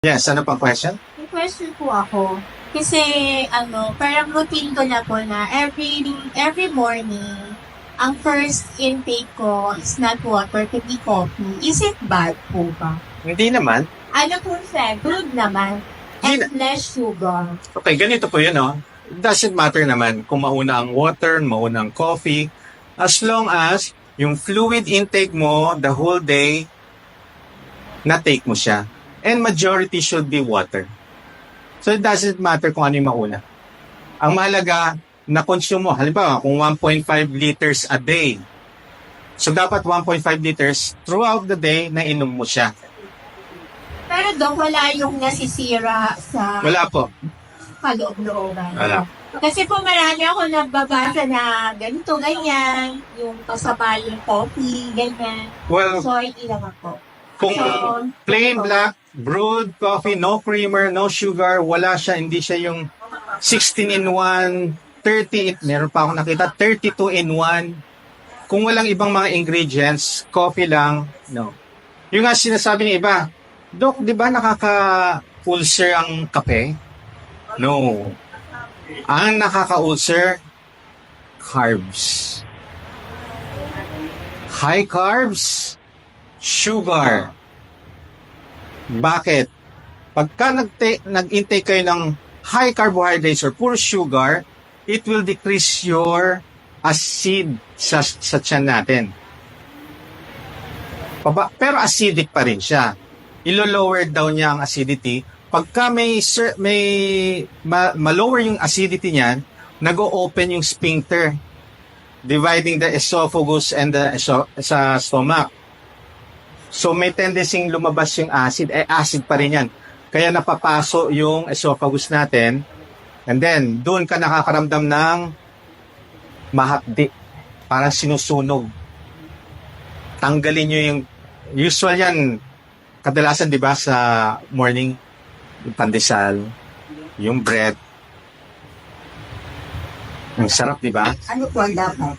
Yes, ano pang question? May question po ako. Kasi, parang routine ko na po na every morning, ang first intake ko is not water, kundi coffee. Is it bad po ba? Hindi naman. Ano po siya? Good naman. And Hindi less sugar. Okay, ganito po yun, no? It doesn't matter naman kung mauna ang water, mauna ang coffee, as long as yung fluid intake mo the whole day, na-take mo siya. And majority should be water. So it doesn't matter kung ano yung mauna. Ang mahalaga, na-consume mo. Halimbawa, kung 1.5 liters a day. So dapat 1.5 liters throughout the day na inom mo siya. Pero Dok, wala yung nasisira sa Wala po. kaloob-looban. Wala. Kasi po marami ako nagbabasa na ganito, ganyan, yung pasabayang coffee, ganyan. Well, So, hindi naman po. kung So, plain black, brewed coffee, no creamer, no sugar, wala siya, hindi siya yung 16 in 1, 30, meron pa ako nakita, 32 in 1. Kung walang ibang mga ingredients, coffee lang, no. Yung nga sinasabi ng iba, Dok, di ba nakaka-ulcer ang kape? No. Ang nakaka-ulcer, carbs. High carbs, sugar. Bakit? Pagka nag-intake kayo ng high carbohydrates or pure sugar, it will decrease your acid sa tiyan natin. Pero acidic pa rin siya. Ilo-lower down niya ang acidity. Pagka ma-lower yung acidity niyan, nag-o-open yung sphincter, dividing the esophagus and sa stomach. So may tendency lumabas yung acid, acid pa rin yan. Kaya napapaso yung esophagus natin, and then doon ka nakakaramdam ng mahapdi, parang sinusunog. Tanggalin nyo yung, usual yan, kadalasan di ba sa morning, yung pandesal, yung bread. Ang sarap, di ba? Ano po ang dapat?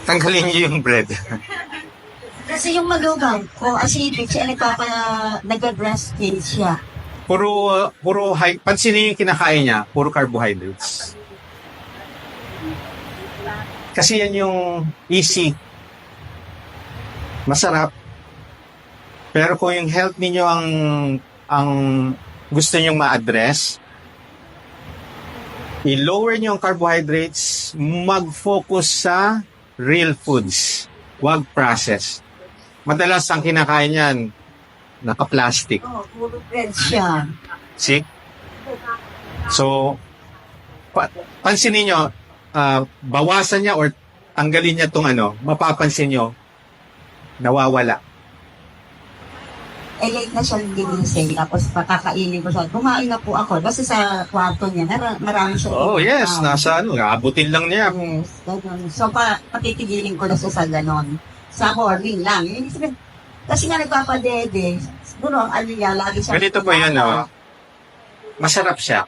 Tanggalin nyo yung bread. Kasi yung malugang ko, acidic siya, nag-breastfeed siya. Puro high, pansinin yung kinakain niya, puro carbohydrates. Kasi yan yung easy. Masarap. Pero kung yung health ninyo ang gusto nyong ma-address, i-lower nyo ang carbohydrates, mag-focus sa real foods. Huwag processed. Madalas ang kinakain yan, naka-plastic. Oo, puro bread siya. See? So, pansinin nyo, bawasan niya or tanggalin niya itong mapapansin nyo, nawawala. Late na siya ginising, tapos pakakainin ko siya. Kumain na po ako. Basta sa kwarto niya, marami siya. Oh, yes. Nasa abutin lang niya. Yes, ganun. So, patitigilin ko na siya sa ganon. Sa morning lang. Yung sabihin, kasi nga nagpapadede. Siguro ang niya, lagi siya. Ganito po yun, masarap siya.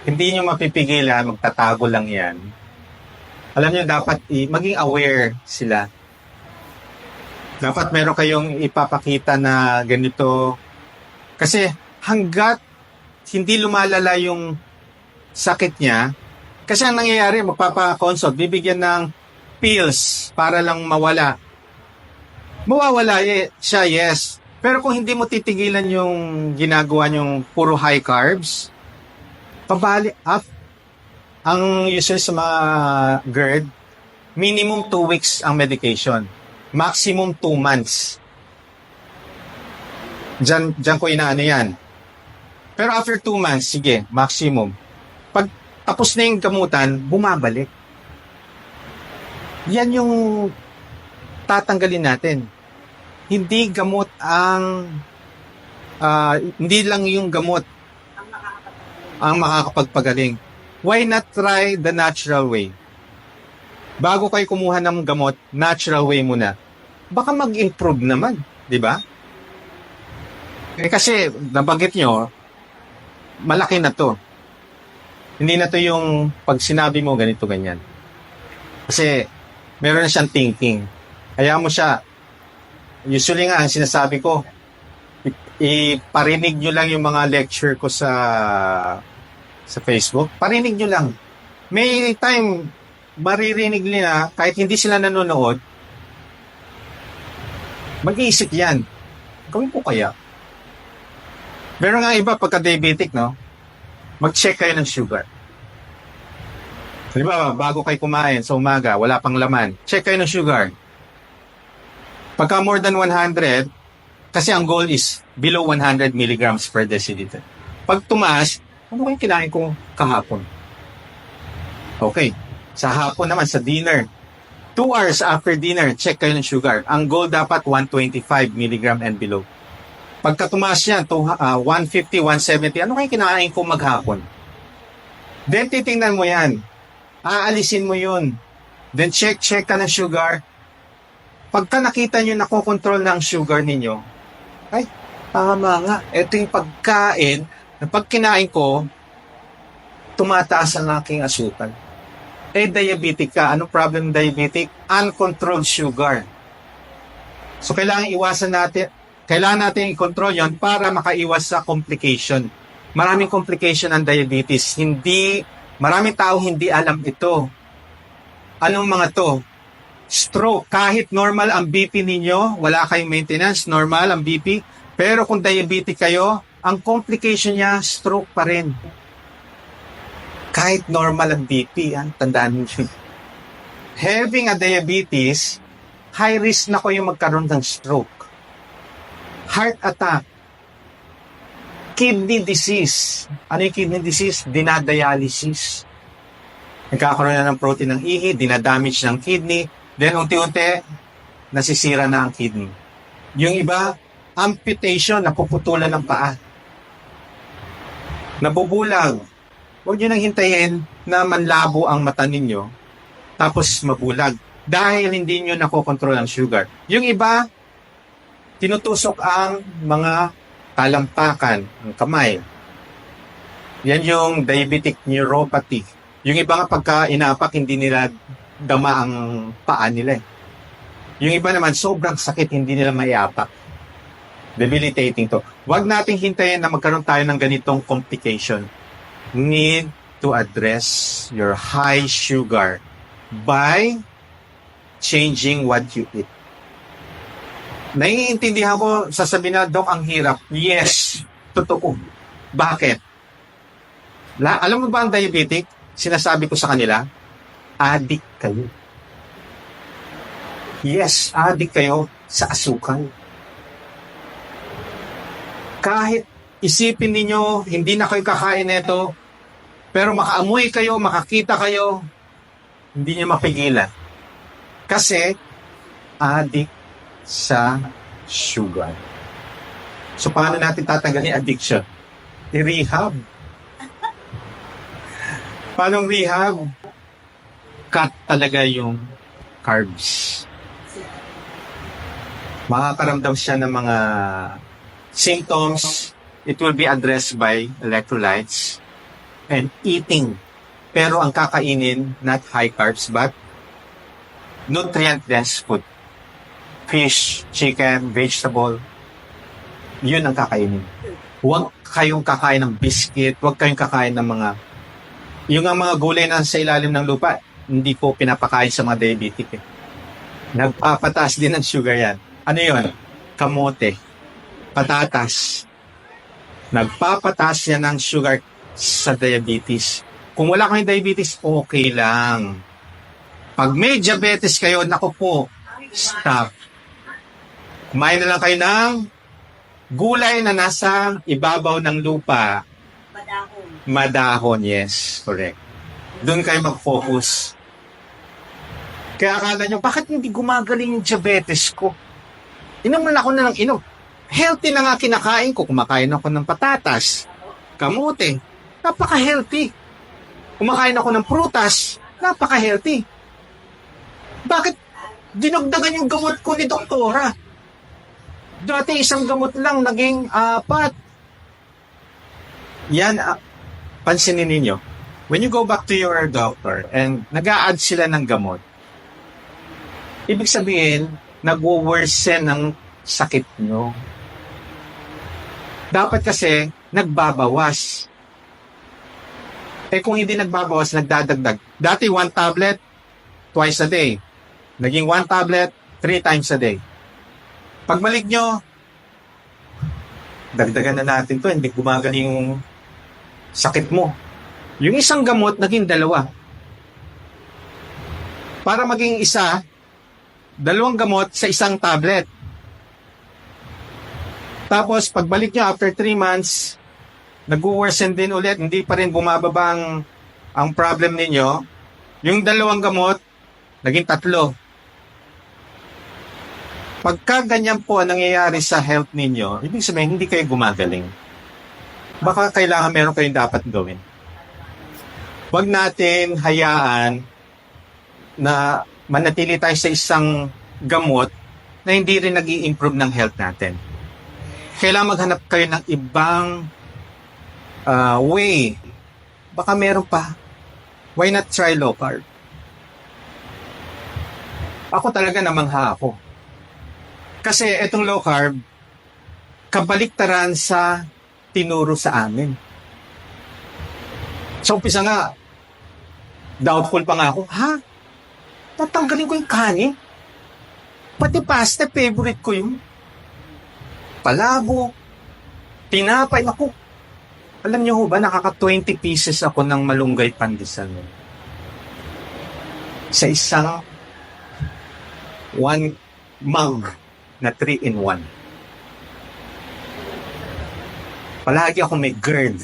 Hindi nyo mapipigilan, magtatago lang yan. Alam nyo, dapat maging aware sila. Dapat meron kayong ipapakita na ganito. Kasi hanggat hindi lumalala yung sakit niya, kasi ang nangyayari, magpapa-consult, bibigyan ng pills para lang mawala. Mawawala siya, yes. Pero kung hindi mo titigilan yung ginagawa yung puro high carbs, pabalik up. Ang usually sa mga GERD, minimum 2 weeks ang medication. Maximum 2 months. Diyan ko inaano yan. Pero after 2 months, sige, maximum. Pag tapos na yung gamutan, bumabalik. Yan yung tatanggalin natin. Hindi gamot hindi lang yung gamot ang makakapagpagaling. Why not try the natural way? Bago kayo kumuha ng gamot, natural way muna. Baka mag-improve naman, di ba? Kasi nabanggit nyo, malaki na to. Hindi na to yung pag sinabi mo ganito, ganyan. Kasi meron na siyang thinking. Kaya mo siya, usually nga, ang sinasabi ko, Iparinig nyo lang yung mga lecture ko sa Facebook. Parinig nyo lang. May time, maririnig nila, kahit hindi sila nanonood, mag-iisip yan. Gawin ko kaya? Meron nga iba, pagka-diabetic, no? Mag-check kayo ng sugar. Di ba, bago kayo kumain sa umaga, wala pang laman, check kayo ng sugar. Pagka more than 100, kasi ang goal is below 100 milligrams per deciliter. Pag tumaas, ano kayong kinain ko kahapon? Okay. Sa hapon naman, sa dinner, 2 hours after dinner, check kayo ng sugar. Ang goal dapat 125 milligram and below. Pagka tumaas yan, 150, 170, ano kayong kinain ko maghapon? Then titingnan mo yan. Aalisin mo yun. Then check ka ng sugar. Pagka nakita nyo nakokontrol na ang sugar ninyo, ay, tama nga. Ito yung pagkain na pag kinain ko, tumataas ang aking asukal. Diabetic ka. Anong problem ng diabetic? Uncontrolled sugar. So, kailangan natin i-control yon para makaiwas sa complication. Maraming complication ng diabetes. Maraming tao hindi alam ito. Anong mga to? Stroke. Kahit normal ang BP ninyo, wala kayong maintenance, normal ang BP. Pero kung diabetic kayo, ang complication niya, stroke pa rin. Kahit normal ang BP, tandaan niyo. Having a diabetes, high risk na kayo magkaroon ng stroke. Heart attack. Kidney disease. Ano yung kidney disease? Dinadialysis. Nagkakaroon na ng protein ng ihi, dinadamage ng kidney, then unti-unti, nasisira na ang kidney. Yung iba, amputation, napuputulan ng paa. Nabubulag. Huwag nyo nang hintayin na manlabo ang mata ninyo, tapos mabulag. Dahil hindi nyo nakokontrol ang sugar. Yung iba, tinutusok ang mga talampakan, ang kamay. Yan yung diabetic neuropathy. Yung iba nga pagka inapak, hindi nila dama ang paa nila. Yung iba naman, sobrang sakit, hindi nila maiapak. Debilitating to. Huwag nating hintayin na magkaroon tayo ng ganitong complication. Need to address your high sugar by changing what you eat. Naiintindihan ko, sasabihin na, Dok, ang hirap. Yes, totoo. Bakit? Alam mo ba ang diabetic? Sinasabi ko sa kanila, addict kayo. Yes, addict kayo sa asukal. Kahit isipin ninyo, hindi na kayo kakain nito, pero makaamoy kayo, makakita kayo, hindi niyo mapigilan. Kasi, addict sa sugar. So, paano natin tatanggalin addiction? I-rehab. Paano rehab? Cut talaga yung carbs. Makakaramdam siya ng mga symptoms. It will be addressed by electrolytes and eating. Pero ang kakainin, not high carbs, but nutrient-dense food. Fish, chicken, vegetable. Yun ang kakainin. Huwag kayong kakain ng biscuit, huwag kayong kakain ng mga yung mga gulay na sa ilalim ng lupa, hindi po pinapakain sa mga diabetic. Nagpapataas din ng sugar yan. Ano yun? Kamote. Patatas. Nagpapataas yan ng sugar sa diabetes. Kung wala kayong diabetes, okay lang. Pag may diabetes kayo, naku po, stop. Kumain na lang kayo ng gulay na nasa ibabaw ng lupa. Madahon, yes. Correct. Doon kayo mag-focus. Kaya akala nyo, bakit hindi gumagaling yung diabetes ko? Inom na ako na ng inom. Healthy na nga kinakain ko. Kumakain ako ng patatas, kamote. Napaka-healthy. Kumakain ako ng prutas. Napaka-healthy. Bakit dinagdagan yung gamot ko ni doktora? Dati isang gamot lang, naging 4. Yan, pansinin ninyo. When you go back to your doctor and nag-a-add sila ng gamot, ibig sabihin, nag-worsen ang sakit nyo. Dapat kasi nagbabawas. Kung hindi nagbabawas, nagdadagdag. Dati 1 tablet, twice a day. Naging 1 tablet, 3 times a day. Pagbalik nyo, dagdagan na natin to, hindi gumagaling yung sakit mo. Yung isang gamot, naging 2. Para maging 2 gamot sa isang tablet. Tapos, pagbalik nyo after 3 months, nag-worsen din ulit, hindi pa rin bumababa ang problem ninyo. Yung 2 gamot, naging 3. Pagka ganyan po ang nangyayari sa health ninyo, ibig sabihin, hindi kayo gumagaling. Baka kailangan meron kayong dapat gawin. Huwag natin hayaan na manatili tayo sa isang gamot na hindi rin nag-i-improve ng health natin. Kailangan maghanap kayo ng ibang way. Baka meron pa. Why not try low carb? Ako talaga namangha ako. Kasi itong low carb, kabaliktaran sa tinuro sa amin. Sa umpisa nga, doubtful pa nga ako, tatanggalin ko yung kanin? Pati pasta, favorite ko yun. Palabo, tinapay ako. Alam niyo ho ba, nakaka 20 pieces ako ng malunggay pandesal. Sa isang 1 mug na 3-in-1. Palagi ako may GERD.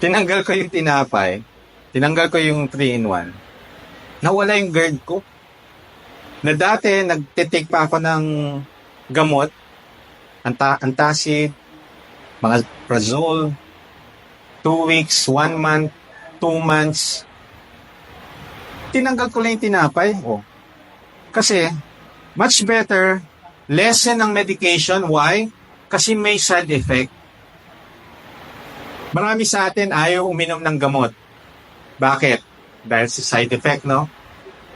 Tinanggal ko yung tinapay, tinanggal ko yung 3-in-1. Nawala yung GERD ko. Na dati, nagtitake pa ako ng gamot, antacid, mga prazole, 2 weeks, 1 month, 2 months. Tinanggal ko lang yung tinapay. Kasi, much better, lessen ang medication. Why? Kasi may side effect. Marami sa atin ayaw uminom ng gamot. Bakit? Dahil sa side effect, no?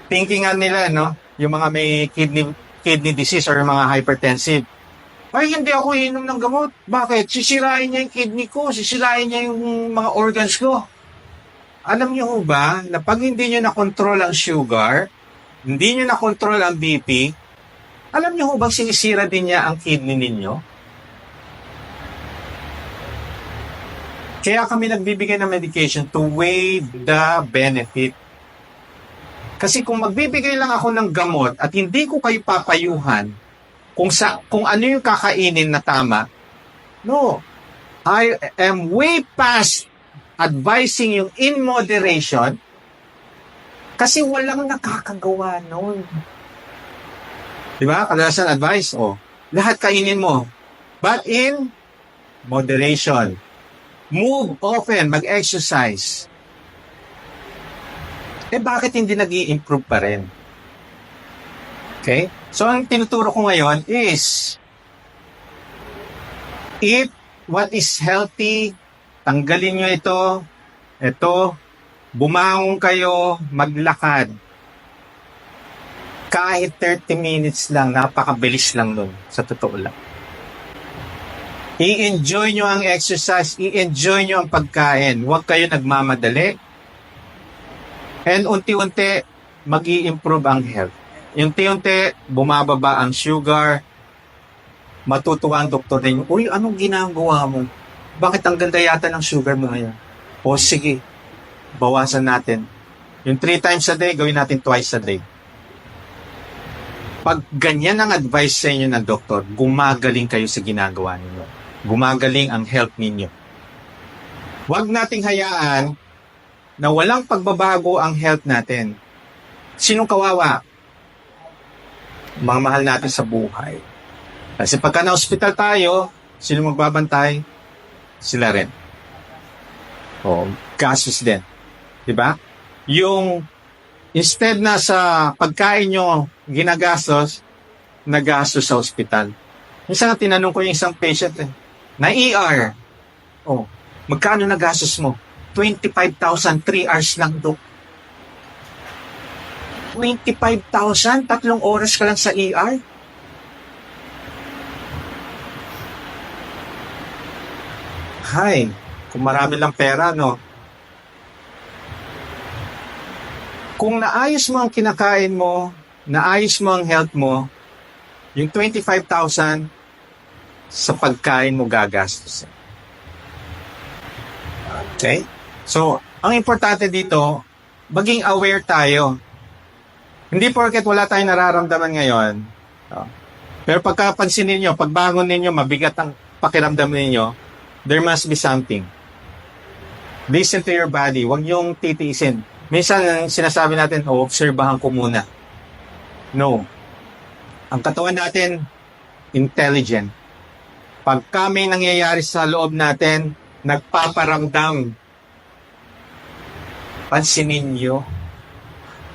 Thinkingan nila, no? Yung mga may kidney disease or mga hypertensive. Ay, hindi ako inom ng gamot. Bakit? Sisirain niya yung kidney ko. Sisirain niya yung mga organs ko. Alam niyo ho ba, na pag hindi niyo na-control ang sugar, hindi niyo na-control ang BP, alam niyo ho ba sinisira din niya ang kidney ninyo? Kaya kami nagbibigay ng medication to weigh the benefit. Kasi kung magbibigay lang ako ng gamot at hindi ko kayo papayuhan kung ano yung kakainin na tama, no, I am way past advising yung in moderation kasi walang nakakagawa noon. Diba? Kadalasan advice, lahat kainin mo. But in moderation. Move often, mag-exercise. Bakit hindi nag-i-improve pa rin? Okay? So, ang tinuturo ko ngayon is eat what is healthy. Tanggalin nyo ito, bumangon kayo, maglakad. Kahit 30 minutes lang, napakabilis lang nun, sa totoo lang. I-enjoy nyo ang exercise, i-enjoy nyo ang pagkain. Huwag kayo nagmamadali. And unti-unti, mag-i-improve ang health. Unti-unti, bumababa ang sugar. Matutuwa ang doktor ninyo, uy, anong ginagawa mo? Bakit ang ganda yata ng sugar mo ngayon? Sige, bawasan natin. Yung 3 times a day, gawin natin twice a day. Pag ganyan ang advice sa inyo ng doktor, gumagaling kayo sa ginagawa ninyo. Gumagaling ang health ninyo. Huwag nating hayaan na walang pagbabago ang health natin. Sinong kawawa? Mga mahal natin sa buhay. Kasi pagka na-hospital tayo, sino magbabantay? Sila rin. Gastos din. Diba? Yung instead na sa pagkain nyo ginagastos, nagastos sa hospital. Minsan na tinanong ko yung isang patient, na ER, magkano nagastos mo? 25,000, 3 hours lang do. 25,000, 3 oras ka lang sa ER? Hay, kung marami lang pera, no? Kung naayos mo ang kinakain mo, naayos mo ang health mo, yung 25,000 sa pagkain mo gagastos. Okay? So, ang importante dito, maging aware tayo. Hindi porket wala tayong nararamdaman ngayon. Pero pagkapansin ninyo, pagbangon ninyo, mabigat ang pakiramdam ninyo, there must be something. Listen to your body. Huwag yung titiisin. Minsan, sinasabi natin, obserbahan ko muna. No. Ang katawan natin, intelligent. Pagka may nangyayari sa loob natin, nagpaparamdam. Pansinin nyo.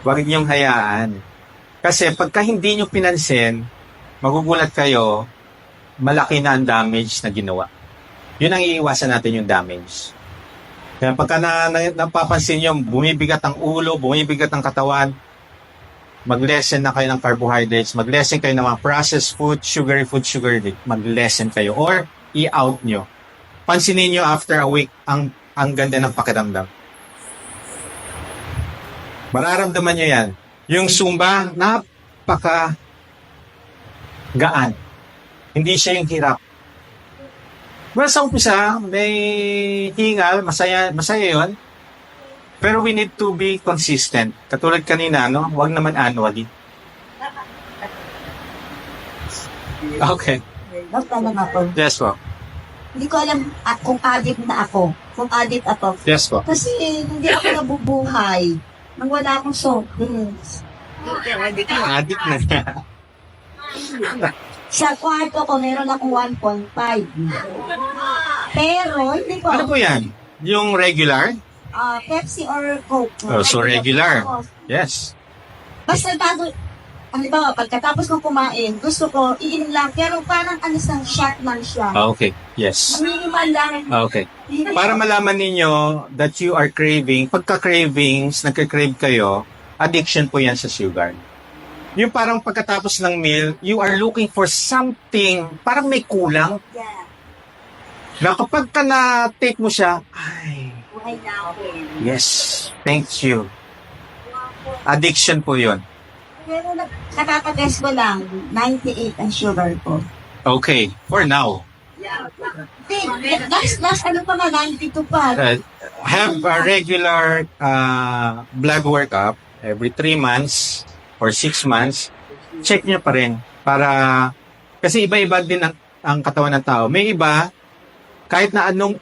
Huwag niyong hayaan. Kasi pagka hindi nyo pinansin, magugulat kayo, malaki na ang damage na ginawa. Yun ang iiwasan natin yung damage. Kaya pagka napapansin nyo, bumibigat ang ulo, bumibigat ang katawan, mag-lessen na kayo ng carbohydrates, mag-lessen kayo ng mga processed food, sugary, mag-lessen kayo or i-out nyo. Pansinin nyo after a week, ang ganda ng pakiramdam. Mararamdaman nyo yan. Yung Zumba, napaka gaan. Hindi siya yung hirap. Well, sa umpisa, may hingal, masaya yun. Pero we need to be consistent. Katulad kanina, no? Huwag naman annually. Okay. Magtanong ako. Yes po. Hindi ko alam kung addict na ako. Kung addict ako. Yes po. Kasi hindi ako nabubuhay nang wala akong soft drinks. Addict na siya. Sa kwarto ko, meron akong 1.5. Pero, hindi ko. Ano po yan? Yung regular? Pepsi or Coke. Oh, so regular. Yes. Basta bago, halimbawa, pagkatapos kong kumain, gusto ko, iinom lang. Pero parang shot lang siya. Okay. Yes. Minimal lang. Okay. Para malaman ninyo that you are craving, pagka-cravings, nagka-crave kayo, addiction po yan sa sugar. Yung parang pagkatapos ng meal, you are looking for something, parang may kulang. Yeah. Na kapag ka na-take mo siya, ay, Buhay na ako. yes, thank you. Addiction po yun. Pero nakakatest ko lang, 98 ang sugar ko. Okay, for now. Yeah. Last ano pa nga, 92 pa. Have a regular blood workup every 3 months or 6 months. Check nyo pa rin para kasi iba-iba din ang katawan ng tao. May iba, kahit na anong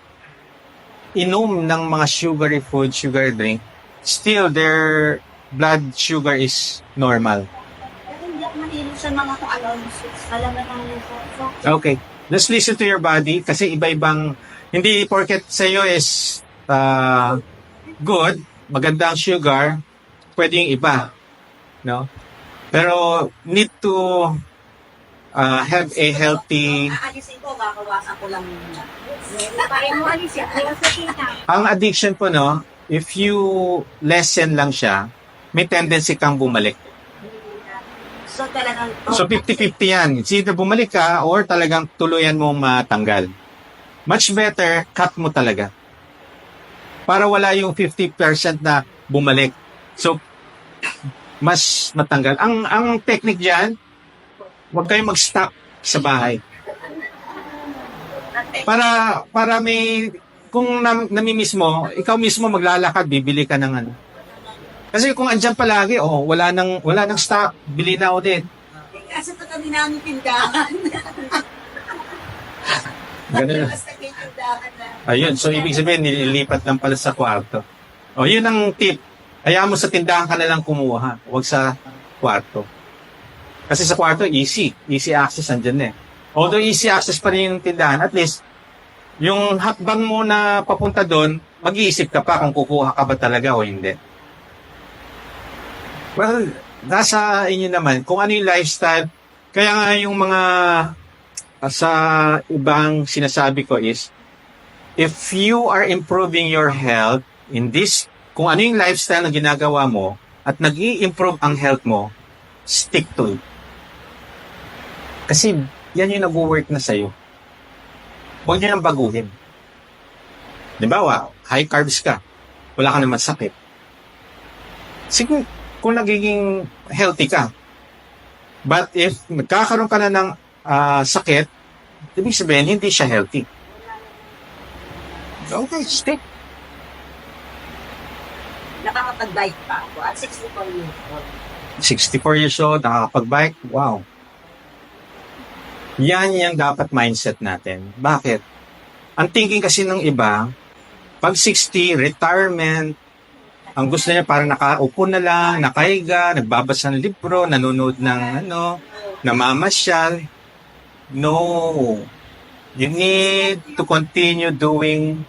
inom ng mga sugary food, sugar drink, still their blood sugar is normal. Pero hindi ako mahilig sa mga kung ano, alam na Okay. Let's listen to your body kasi iba-ibang, hindi porket sa iyo is good, maganda ang sugar, pwede yung iba. No? Pero need to have a healthy. Aalisin ko, kakawasan ko lang muna. Ang addiction po, no, if you lessen lang siya, may tendency kang bumalik. So talagang... So 50-50 yan. It's either bumalik ka or talagang tuluyan mo matanggal. Much better, cut mo talaga. Para wala yung 50% na bumalik. So, mas matanggal. Ang technique dyan, huwag kayong mag-stop sa bahay. Para may, kung namimiss mo, ikaw mismo maglalakad, bibili ka ng ano. Kasi kung andyan palagi, wala nang stock, bili na ulit. Kasi ito kami namin tindahan. Ganun. Ayun, so ibig sabihin, nililipat lang pala sa kwarto. Yun ang tip. Hayaan mo sa tindahan ka na lang kumuha, huwag sa kwarto. Kasi sa kwarto, easy access andyan eh. Although easy access pa rin yung tindahan, at least, yung hakbang mo na papunta doon, mag-iisip ka pa kung kukuha ka ba talaga o hindi. Well, nasa inyo naman, kung ano yung lifestyle, kaya nga yung mga sa ibang sinasabi ko is, if you are improving your health in this, kung ano yung lifestyle na ginagawa mo, at nag-i-improve ang health mo, stick to it. Kasi yan yung nag-work na sa'yo. Huwag nyo nang baguhin. Halimbawa, high carbs ka, wala ka naman sakit. Siguro, kung nagiging healthy ka. But if magkakaroon ka na ng sakit, ibig sabihin, hindi siya healthy. Okay, stick. Nakakapag-bike pa ako at 64 years old. 64 years old, nakakapag-bike, wow. Yan yung dapat mindset natin. Bakit? Ang thinking kasi ng iba, pag 60, retirement, ang gusto niya parang nakaupo na lang, nakahiga, nagbabasa ng libro, nanonood ng namamasyal. No. You need to continue doing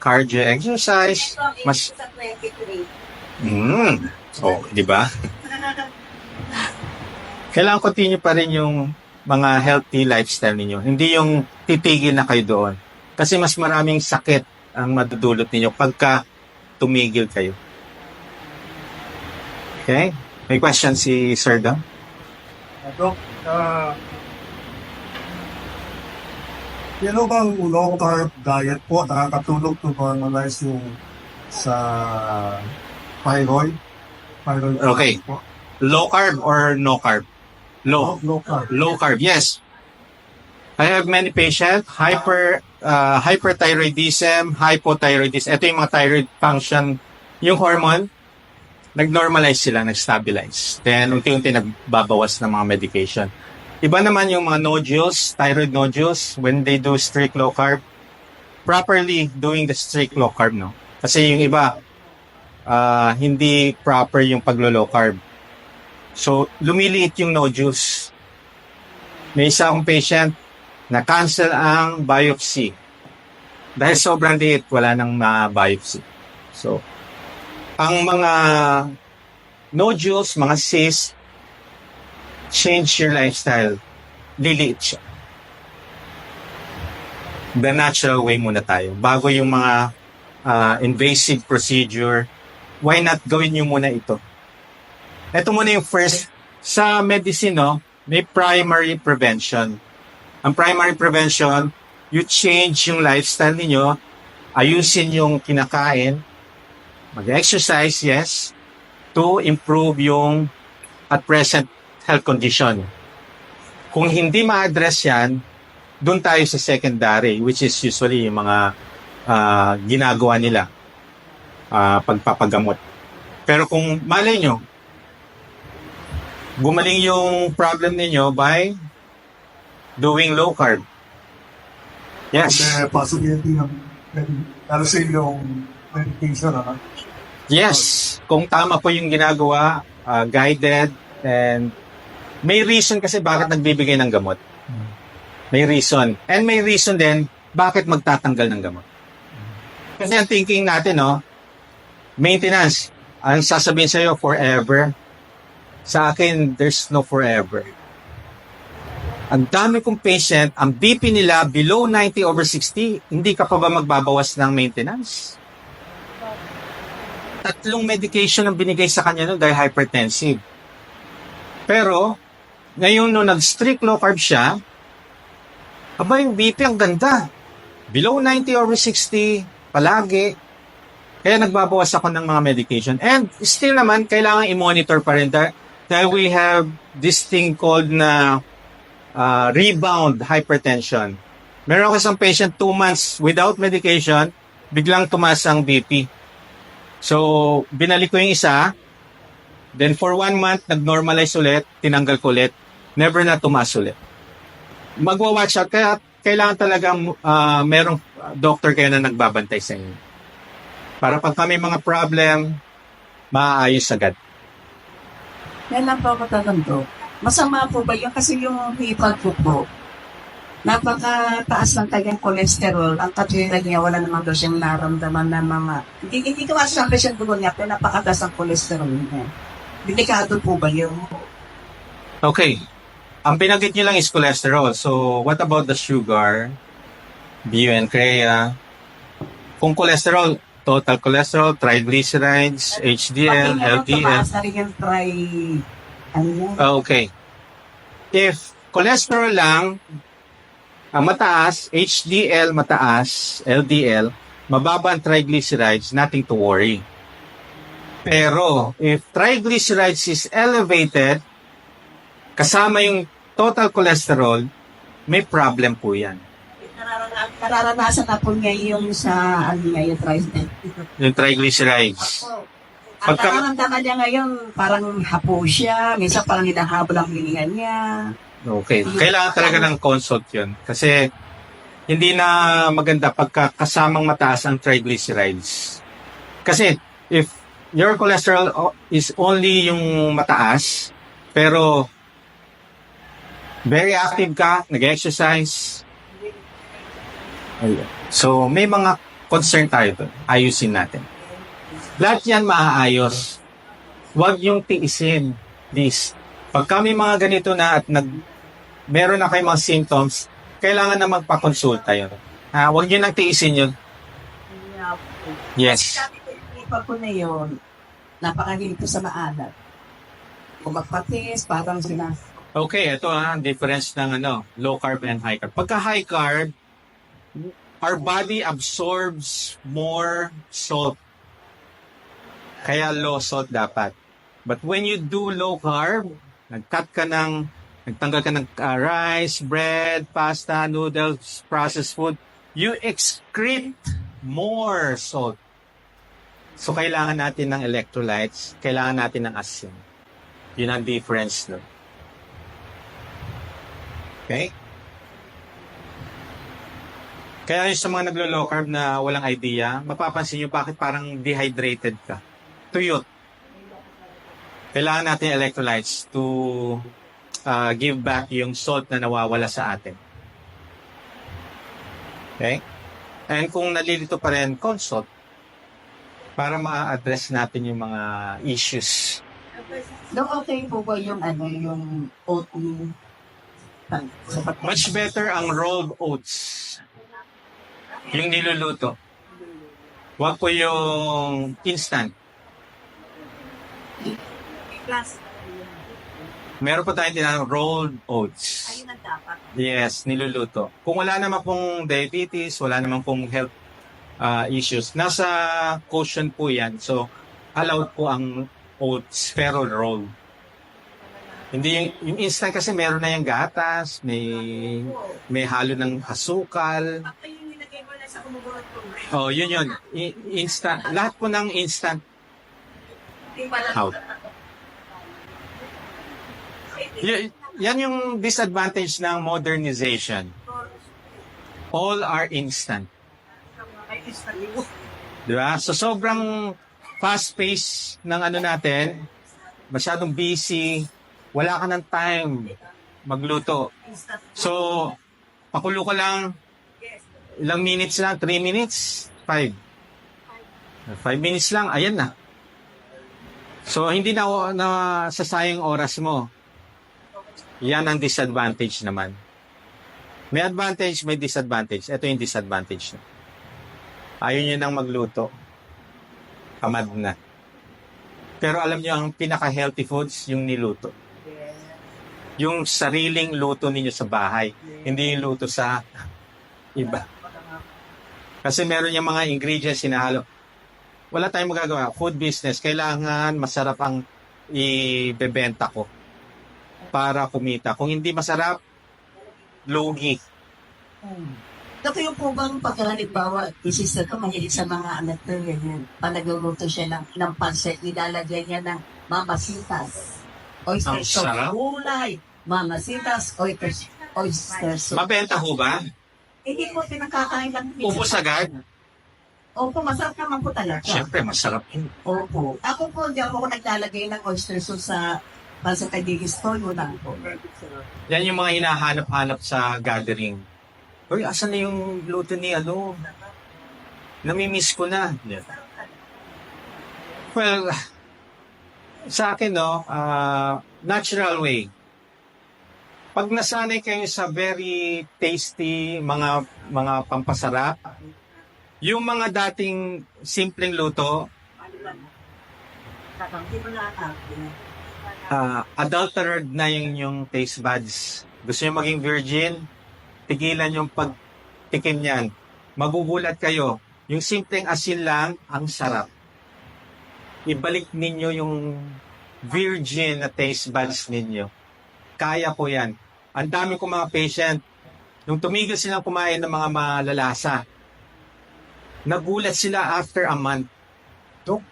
cardio exercise. Mas Sa 23. Oh, di ba? Kailangan continue pa rin yung mga healthy lifestyle ninyo. Hindi yung titigil na kayo doon. Kasi mas maraming sakit ang madudulot ninyo pagka tumigil kayo. Okay? May question si Sir Dong? Dok, yun bang low carb diet po nakakatulong to normalize yung sa thyroid? Okay. po? Low carb or no carb? Low. Low carb. Low carb, yes. I have many patients, hyperthyroidism, hypothyroidism. Ito yung mga thyroid function, yung hormone, nag-normalize sila, nag-stabilize. Then, unti-unti nagbabawas ng mga medication. Iba naman yung mga nodules, thyroid nodules, when they do strict low carb, properly doing the strict low carb, no? Kasi yung iba, hindi proper yung paglo-low carb. So, lumiliit yung nodules. May isa akong patient na cancel ang biopsy. Dahil sobrang liit, wala nang biopsy. So, ang mga nodules, mga cysts, change your lifestyle. Liliit siya. The natural way muna tayo. Bago yung mga invasive procedure, why not gawin nyo muna ito? Ito muna yung first. Sa medicine, no, may primary prevention. Ang primary prevention, you change yung lifestyle niyo, ayusin yung kinakain, mag-exercise, yes, to improve yung at present health condition. Kung hindi ma-address yan, doon tayo sa secondary, which is usually yung mga ginagawa nila, pagpapagamot. Pero kung malay nyo, gumaling yung problem ninyo by doing low carb. Yes. May possibility ng lalo sa yung medication, Yes. Kung tama po yung ginagawa, guided, and may reason kasi bakit nagbibigay ng gamot. May reason. And may reason din bakit magtatanggal ng gamot. Kasi ang thinking natin, no, maintenance. Ang sasabihin sa'yo, forever. Sa akin, there's no forever. Ang dami kong patient, ang BP nila below 90/60, hindi ka pa ba magbabawas ng maintenance? 3 medication ang binigay sa kanya no, dahil hypertensive. Pero, ngayon nung nag-strict low carb siya, aba yung BP ang ganda. Below 90/60, palagi. Kaya nagbabawas ako ng mga medication. And still naman, kailangan i-monitor pa rin dahil we have this thing called na rebound hypertension. Meron ako isang patient 2 months without medication, biglang tumaas ang BP. So, binalik ko yung isa, then for 1 month, nag-normalize ulit, tinanggal ko ulit, never na tumaas ulit. Magwa-watch out, kaya kailangan talagang merong doctor kayo na nagbabantay sa inyo. Para pag kami mga problem, maayos agad. Yan lang po ako tatanong. Masama po ba yun? Kasi yung hipag ko po, napakataas ng kanyang cholesterol. Ang katwiran niya, wala naman daw siyang naramdaman na mga... Hindi ko masasabi siyang dugo niya, pero napakataas ang cholesterol niya. Delikado po ba yun? Okay. Ang pinagit nyo lang is cholesterol. So, what about the sugar? BU and CREA? Kung cholesterol, total cholesterol, triglycerides, HDL, LDL. Tumaas na rin yung Okay. If cholesterol lang ang mataas, HDL mataas, LDL, mababa ang triglycerides, nothing to worry. Pero, if triglycerides is elevated, kasama yung total cholesterol, may problem po yan. Nararanasan na po niya yung sa, ano niya, yung tricycle. Yung triglycerides. Ang Pagka- nararamdaman niya ngayon, parang hapo siya, minsan parang hinahabol ang hininga niya. Okay. Kailangan talaga ng consult yun. Kasi, hindi na maganda pagka kasamang mataas ang triglycerides. Kasi, if your cholesterol is only yung mataas, pero very active ka, nag-exercise, so may mga concern tayo doon. Ayusin natin. Lahat yan maaayos. Huwag yung tiisin. Please. Pagka may mga ganito na at meron na kayong mga symptoms, kailangan na magpakonsulta yun. Huwag nyo nang tiisin yun. Yes. Ipa ko na yun, napakahilig ko sa maalat. Kung magpatis, parang Okay, ito ang difference ng low carb and high carb. Pagka high carb, our body absorbs more salt. Kaya low salt dapat. But when you do low carb, nagtanggal ka ng rice, bread, pasta, noodles, processed food, you excrete more salt. So, kailangan natin ng electrolytes, kailangan natin ng asin. Yun ang difference, no? Okay? Kaya yung sa mga naglo-low carb na walang idea, mapapansin nyo bakit parang dehydrated ka. Tuyot. Kailangan natin electrolytes to give back yung salt na nawawala sa atin. Okay? And kung nalilito pa rin, consult para ma-address natin yung mga issues. okay po ba yung yung oatmeal? Much better ang rolled oats. Yung niluluto. Huwag po yung instant. Meron po tayong tinatawag rolled oats. Ayun ang dapat. Yes, niluluto. Kung wala naman pong diabetes, wala naman pong health issues, nasa quotient po yan. So, allowed po ang oats, pero rolled. Hindi yung instant kasi meron na yung gatas, may halo ng asukal. Yung nilagay mo na sa kumukurot ko. Oh, yun. Instant. Lahat po ng instant out. Yan yung disadvantage ng modernization. All are instant. Diba? So, sobrang fast-paced ng natin, masyadong busy, wala ka ng time magluto. So, pakulo ko lang, ilang minutes lang, 3 minutes, 5. 5 minutes lang, ayan na. So, hindi na sasayang oras mo. Yan ang disadvantage naman. May advantage, may disadvantage. Ito yung disadvantage. Ayaw nyo nang magluto. Tamad na. Pero alam nyo, ang pinaka-healthy foods, yung niluto. Yung sariling luto ninyo sa bahay. Hindi yung luto sa iba. Kasi meron yung mga ingredients sinahalo. Wala tayong magagawa. Food business, kailangan masarap ang ibebenta ko para kumita. Kung hindi masarap, lugi. Ito yung po bang pagkahalimbawa, isister ko mahilig sa mga anak ko yun. Pag nagluluto siya ng pancit, nilalagyan niya ng mamasitas. Oyster Ang sauce, sarap. gulay, mamasitas, oyster sauce. Mabenta ho ba? Hindi po pinakakain lang. Ubus agad? Opo, masarap naman po talaga. Siyempre, masarap yun. Opo. Ako po, hindi ako naglalagay ng oyster sauce sa pancit na gigisto, yun lang po. Yan yung mga hinahanap-hanap sa gathering. Uy, asan na yung luto ni Namimiss ko na. Well, sa akin, natural way. Pag nasanay kayo sa very tasty mga pampasarap, yung mga dating simpleng luto, adulterated na yung taste buds. Gusto nyo maging virgin, tigilan yung pagtikim niyan. Magugulat kayo. Yung simpleng asin lang, ang sarap. Ibalik ninyo yung virgin na taste buds ninyo. Kaya po yan. Ang dami kong mga patient, nung tumigil silang kumain ng mga malalasa, nagulat sila after a month. Dok,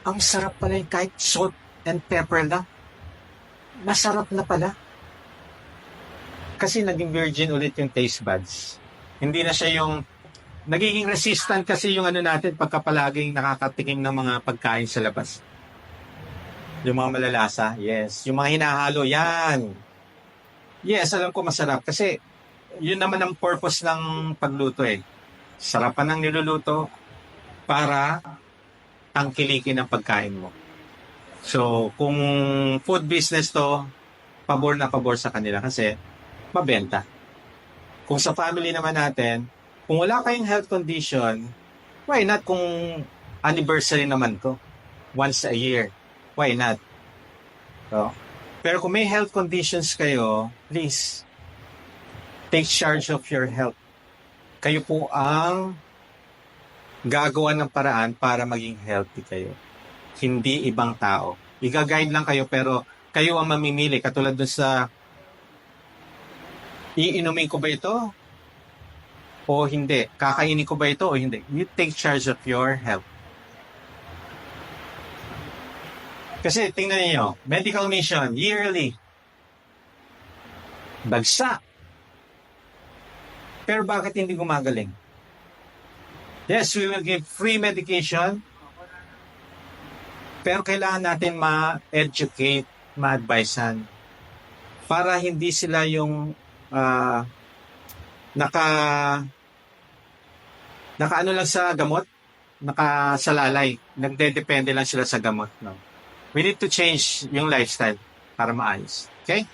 ang sarap pala yung kahit salt and pepper lang. Masarap na pala. Kasi naging virgin ulit yung taste buds. Hindi na siya yung nagiging resistant kasi yung ano natin pagka palaging nakakatikim ng mga pagkain sa labas. Yung mga malalasa, yes. Yung mga hinahalo, yan. Yes, alam ko masarap kasi yun naman ang purpose ng pagluto eh. Sarapan ng niluluto para tangkilikin ang pagkain mo. So, kung food business to, pabor na pabor sa kanila kasi mabenta. Kung sa family naman natin, kung wala kayong health condition, why not kung anniversary naman to? Once a year. Why not? So, pero kung may health conditions kayo, please, take charge of your health. Kayo po ang gagawa ng paraan para maging healthy kayo. Hindi ibang tao. Iga-guide lang kayo pero kayo ang mamimili. Katulad dun sa iinumin ko ba ito? O hindi? Kakainin ko ba ito o hindi? You take charge of your health. Kasi tingnan niyo, medical mission, yearly. Bagsak. Pero bakit hindi gumagaling? Yes, we will give free medication. Pero kailangan natin ma-educate, ma-advisean. Para hindi sila yung naka-ano lang sa gamot, nakasalalay, nagdedepende lang sila sa gamot. No? We need to change yung lifestyle para maayos. Okay?